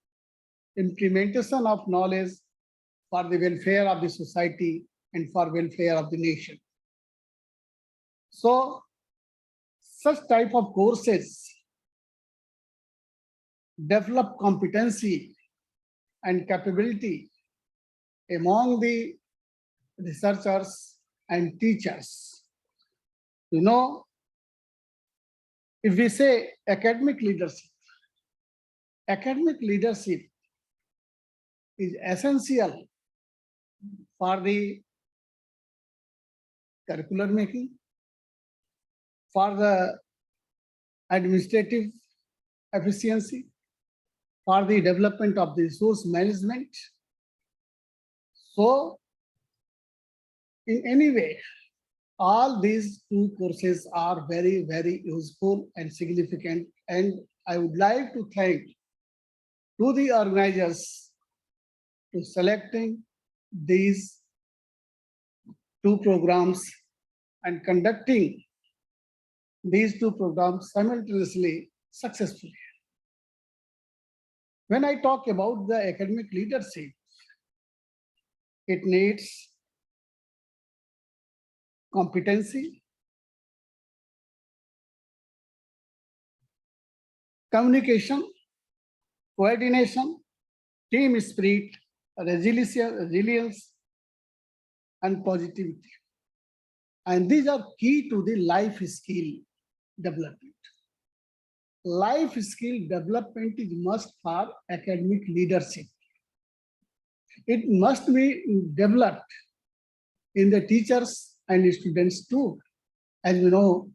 implementation of knowledge for the welfare of the society and for welfare of the nation. So such type of courses develop competency and capability among the researchers and teachers. You know, if we say academic leadership is essential for the curricular making, for the administrative efficiency, for the development of the resource management. So in any way, all these two courses are very, very useful and significant. And I would like to thank to the organizers to selecting these two programs and conducting these two programs simultaneously successfully. When I talk about the academic leadership, it needs competency, communication, coordination, team spirit, resilience, and positivity. And these are key to the life skill development. Life skill development is must for academic leadership. It must be developed in the teachers and students too. As you know,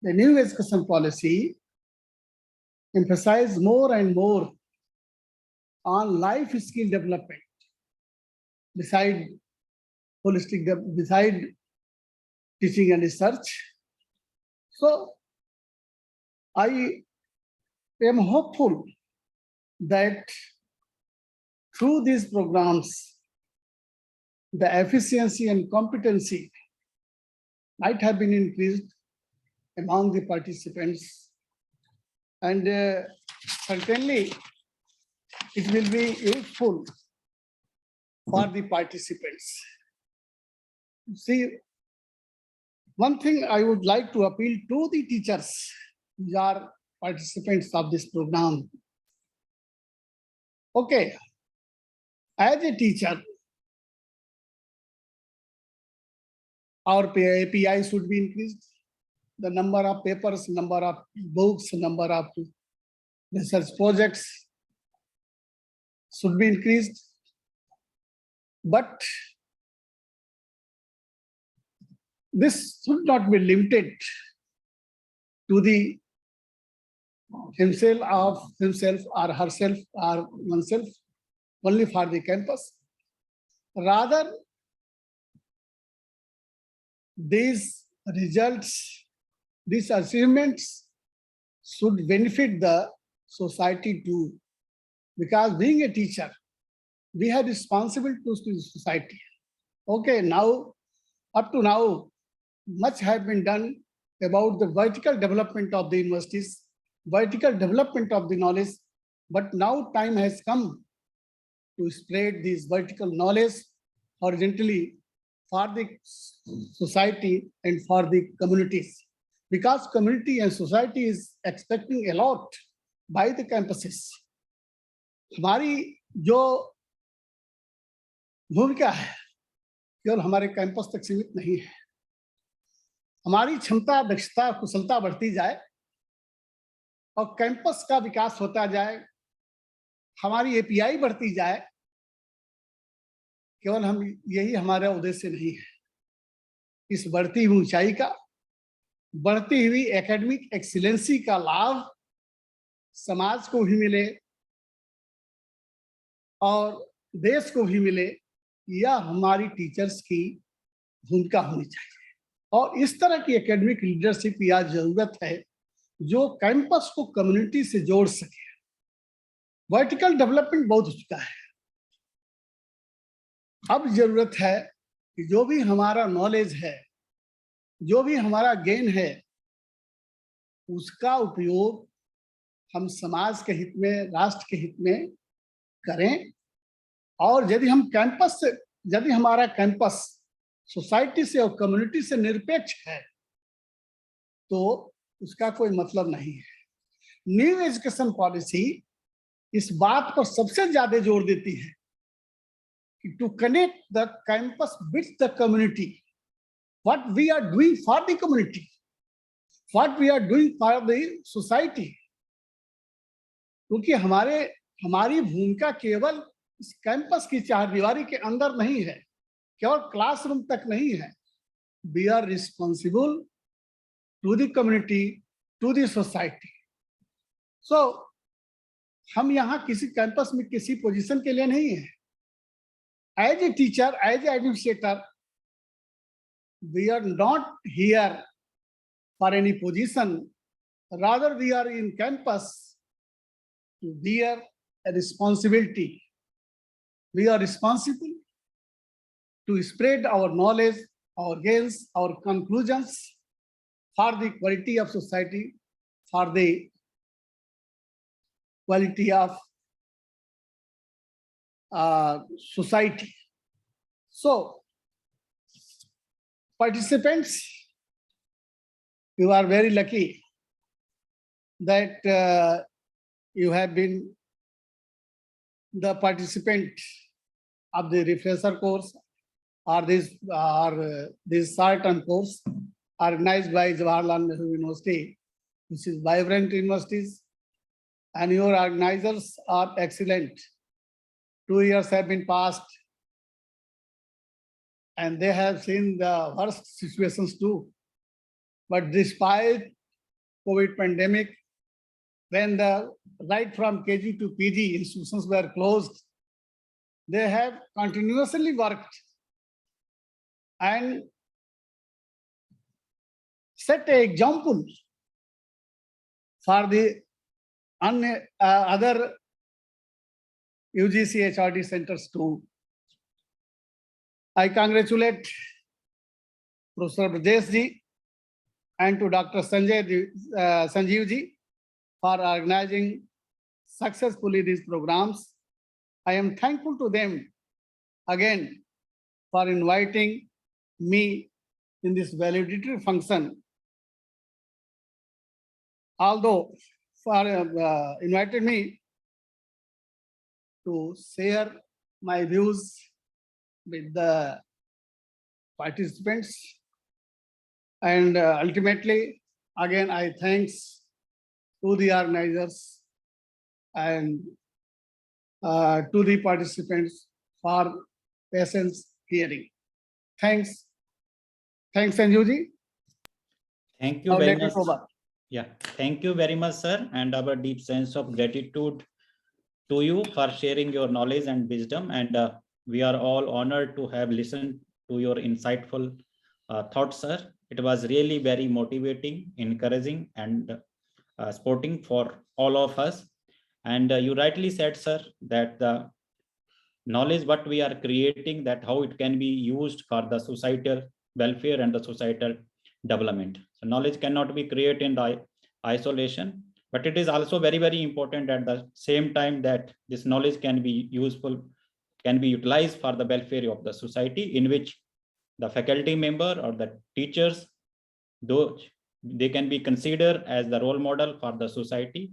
the new education policy emphasizes more and more on life skill development beside beside teaching and research. So I am hopeful that through these programs, the efficiency and competency might have been increased among the participants, and certainly it will be useful for the participants. See, one thing I would like to appeal to the teachers who are participants of this program. Okay, as a teacher, our API should be increased. The number of papers, number of books, number of research projects should be increased. But this should not be limited to the himself or herself or oneself only for the campus. Rather, these results, these achievements should benefit the society too. Because being a teacher, we have responsibility to the society. Okay, now, up to now, much has been done about the vertical development of the universities, vertical development of the knowledge, but now time has come to spread this vertical knowledge horizontally for the society and for the communities. Because community and society is expecting a lot by the campuses. हमारी जो भूमिका है केवल हमारे campus तक सीमित नहीं है. हमारी क्षमता, दक्षता, कुशलता बढ़ती जाए और कैंपस का विकास होता जाए, हमारी एपीआई बढ़ती जाए, केवल हम यही हमारा उद्देश्य नहीं है. इस बढ़ती हुई ऊंचाई का, बढ़ती हुई एकेडमिक एक्सीलेंसी का लाभ समाज को भी मिले और देश को भी मिले, यह हमारी टीचर्स की भूमिका होनी चाहिए. और इस तरह की एकेडमिक लीडरशिप या जरूरत है जो कैंपस को कम्युनिटी से जोड़ सके. वर्टिकल डेवलपमेंट बहुत हो चुका है. अब जरूरत है कि जो भी हमारा नॉलेज है, जो भी हमारा गेन है, उसका उपयोग हम समाज के हित में, राष्ट्र के हित में करें. और यदि हम कैंपस से, यदि हमारा कैंपस सोसाइटी से और कम्युनिटी से निरपेक्ष है तो उसका कोई मतलब नहीं है. न्यू एजुकेशन पॉलिसी इस बात पर सबसे ज्यादा जोर देती है कि to connect the campus with the community. What we are doing for the community, what we are doing for the society. क्योंकि हमारी भूमिका केवल इस कैंपस की चारदीवारी के अंदर नहीं है, केवल क्लासरूम तक नहीं है. We are responsible to the community, to the society. So हम यहाँ किसी कैंपस में किसी पोजीशन के लिए नहीं है. As a teacher, as a administrator, we are not here for any position. Rather we are in campus to bear a responsibility. We are responsible to spread our knowledge, our gains, our conclusions for the quality of society, for the quality of society. So, participants, you are very lucky that you have been the participant of the refresher course or this short-term course organized by Jawaharlal Nehru University, which is vibrant universities, and your organizers are excellent. 2 years have been passed, and they have seen the worst situations too. But despite COVID pandemic, when the right from KG to PG institutions were closed, they have continuously worked and set an example for the other UGC HRD centers too. I congratulate Professor Brajesh ji and to Dr. Sanjeev ji for organizing successfully these programs. I am thankful to them again for inviting me in this valedictory function. Although for invited me to share my views with the participants, and ultimately again I thanks to the organizers and to the participants for patience hearing. Thanks Sanju ji. Thank you very much. Yeah, thank you very much, sir, and our deep sense of gratitude to you for sharing your knowledge and wisdom. And we are all honored to have listened to your insightful thoughts, sir. It was really very motivating, encouraging, and supporting for all of us. And you rightly said, sir, that the knowledge what we are creating, that how it can be used for the societal welfare and the societal development. So knowledge cannot be created in the isolation, but it is also very, very important at the same time that this knowledge can be useful, can be utilized for the welfare of the society, in which the faculty member or the teachers, though they can be considered as the role model for the society,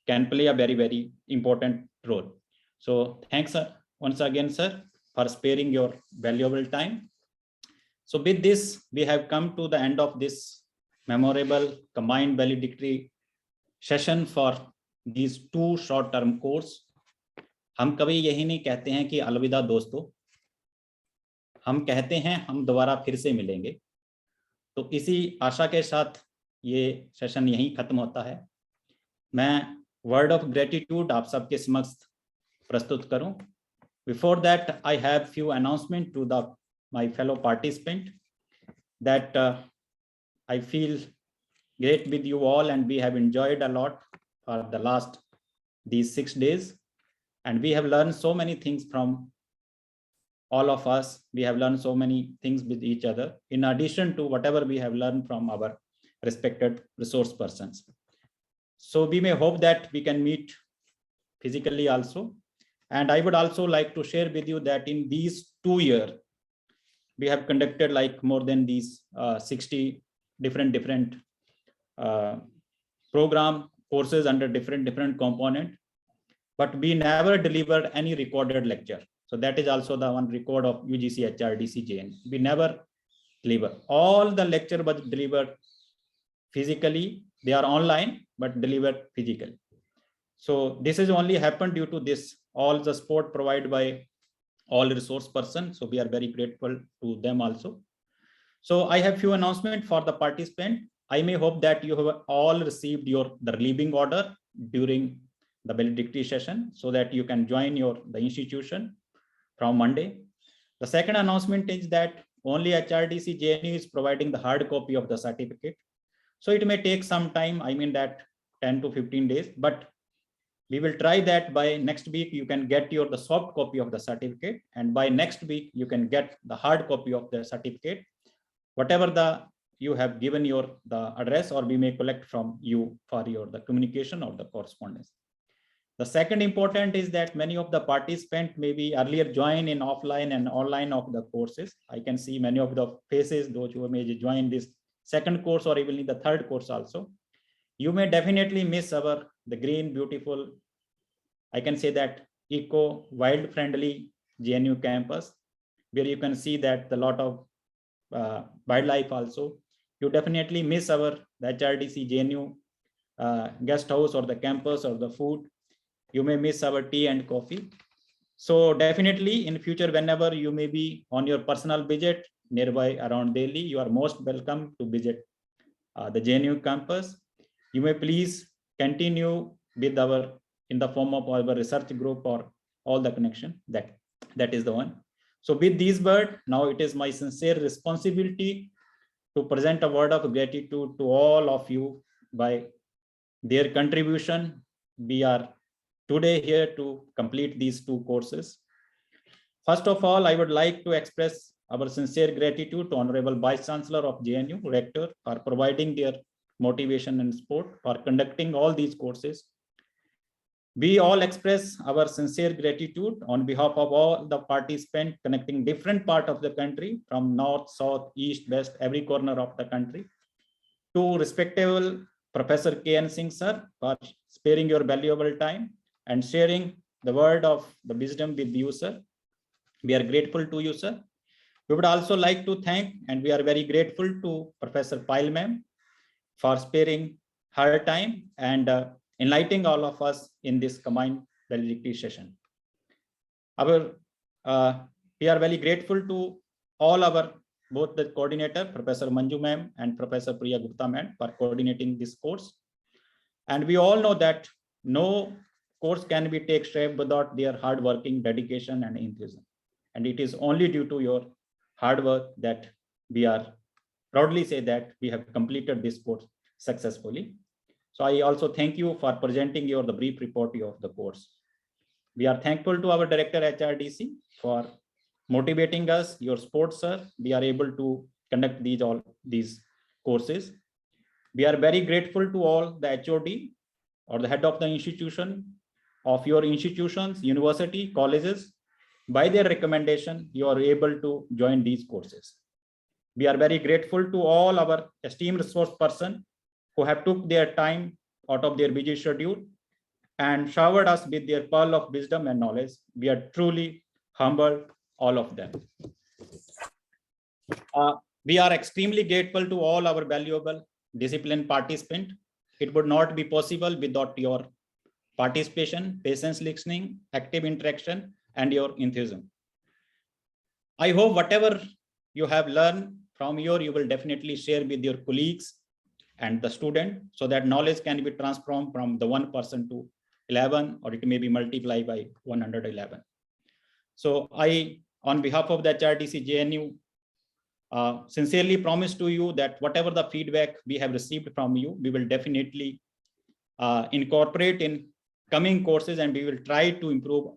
can play a very, very important role. So thanks, sir, once again, sir, for sparing your valuable time. So with this, we have come to the end of this memorable combined valedictory session for these 2 short-term course. हम कभी यही नहीं कहते हैं कि अलविदा दोस्तों, हम कहते हैं हम दोबारा फिर से मिलेंगे। तो इसी आशा के साथ ये सेशन यहीं खत्म होता है। मैं वर्ड ऑफ ग्रेटिट्यूड आप सबके समक्ष प्रस्तुत करूं। Before that, I have few announcements to my fellow participant that I feel great with you all, and we have enjoyed a lot for the last these 6 days, and we have learned so many things from all of us. We have learned so many things with each other, in addition to whatever we have learned from our respected resource persons. So we may hope that we can meet physically also. And I would also like to share with you that in these 2 years, we have conducted like more than these 60 different program courses under different component, but we never delivered any recorded lecture. So that is also the one record of UGC HRDC JNU. We never deliver. All the lecture was delivered physically. They are online, but delivered physically. So this has only happened due to this, all the support provided by all resource persons. So we are very grateful to them also. So I have few announcements for the participant. I may hope that you have all received the relieving order during the valedictory session, so that you can join the institution from Monday. The second announcement is that only HRDC JNU is providing the hard copy of the certificate. So it may take some time, I mean that 10 to 15 days, but we will try that by next week you can get the soft copy of the certificate, and by next week you can get the hard copy of the certificate, whatever you have given the address, or we may collect from you for the communication or the correspondence. The second important is that many of the participants maybe earlier joined in offline and online of the courses. I can see many of the faces, those who may join this second course or even in the third course also. You may definitely miss the green, beautiful I can say that eco wild friendly JNU campus, where you can see that a lot of wildlife also. You definitely miss the HRDC JNU guest house or the campus or the food. You may miss our tea and coffee. So definitely in future, whenever you may be on your personal visit nearby around Delhi, you are most welcome to visit the JNU campus. You may please continue with our in the form of our research group or all the connection. That is the one. So with these words, now it is my sincere responsibility to present a word of gratitude to all of you by their contribution. We are today here to complete these 2 courses. First of all, I would like to express our sincere gratitude to Honorable Vice Chancellor of JNU, Rector, for providing their motivation and support for conducting all these courses. We all express our sincere gratitude on behalf of all the participants connecting different parts of the country from north, south, east, west, every corner of the country, to respectable Professor K.N. Singh sir for sparing your valuable time and sharing the word of the wisdom with you, sir. We are grateful to you, sir. We would also like to thank, and we are very grateful to Professor Pyle ma'am for sparing her time and enlightening all of us in this combined valedictory session. We are very grateful to all our, both the coordinator, Professor Manju ma'am and Professor Priya Gupta ma'am for coordinating this course. And we all know that no course can be taken straight without their hard working, dedication and enthusiasm. And it is only due to your hard work that we are proudly say that we have completed this course successfully. So I also thank you for presenting the brief report of the course. We are thankful to our director HRDC for motivating us, your support, sir. We are able to conduct all these courses. We are very grateful to all the HOD or the head of the institution of your institutions, university, colleges. By their recommendation, you are able to join these courses. We are very grateful to all our esteemed resource person who have took their time out of their busy schedule and showered us with their pearl of wisdom and knowledge. We are truly humbled, all of them. We are extremely grateful to all our valuable disciplined participants. It would not be possible without your participation, patience listening, active interaction, and your enthusiasm. I hope whatever you have learned from you will definitely share with your colleagues and the student so that knowledge can be transformed from the 1 person to 11, or it may be multiplied by 111. So I, on behalf of the HRDC JNU, sincerely promise to you that whatever the feedback we have received from you, we will definitely incorporate in coming courses, and we will try to improve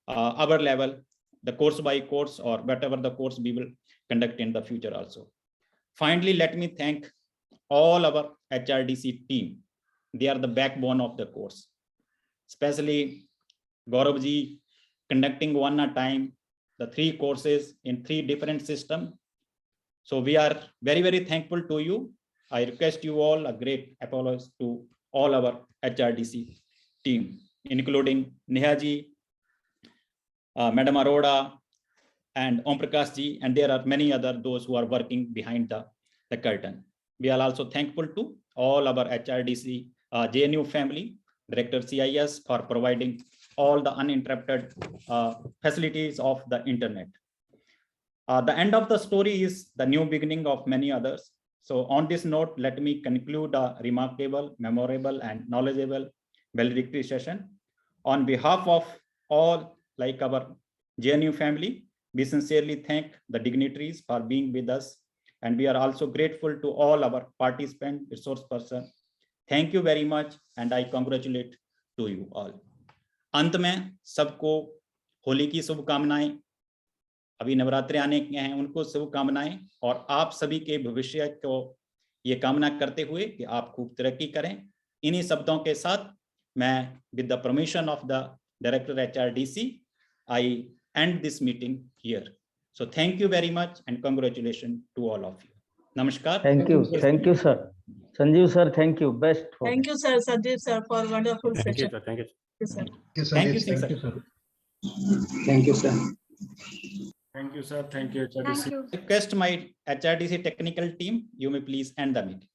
our level, the course by course, or whatever the course we will conduct in the future also. Finally, let me thank all our HRDC team. They are the backbone of the course, especially Gaurav ji conducting one at a time, the 3 courses in 3 different systems. So we are very, very thankful to you. I request you all a great apology to all our HRDC team, including Neha ji, Madam Arora, and Om Prakash ji, and there are many other those who are working behind the curtain. We are also thankful to all our HRDC JNU family, Director CIS for providing all the uninterrupted facilities of the internet. The end of the story is the new beginning of many others. So on this note, let me conclude a remarkable, memorable, and knowledgeable valedictory session. On behalf of all like our JNU family, we sincerely thank the dignitaries for being with us. And we are also grateful to all our participants, resource person. Thank you very much, and I congratulate to you all. अंत में सबको होली की शुभकामनाएं, अभी नवरात्रि आने के हैं, उनको शुभकामनाएं, और आप सभी के भविष्य को ये कामना करते हुए कि आप खूब तरक्की करें। इन्हीं शब्दों के साथ मैं with the permission of the Director HRDC, I end this meeting here. So thank you very much and congratulations to all of you. Namaskar. Thank you, sir. Sanjeev sir, thank you. Best. Thank you, sir. Sanjeev sir, for wonderful session. Thank you, sir. Thank you. Thank you, sir. Thank you, sir. Thank you, sir. Thank you, HRDC. Thank you. Request my HRDC technical team, you may please end the meeting.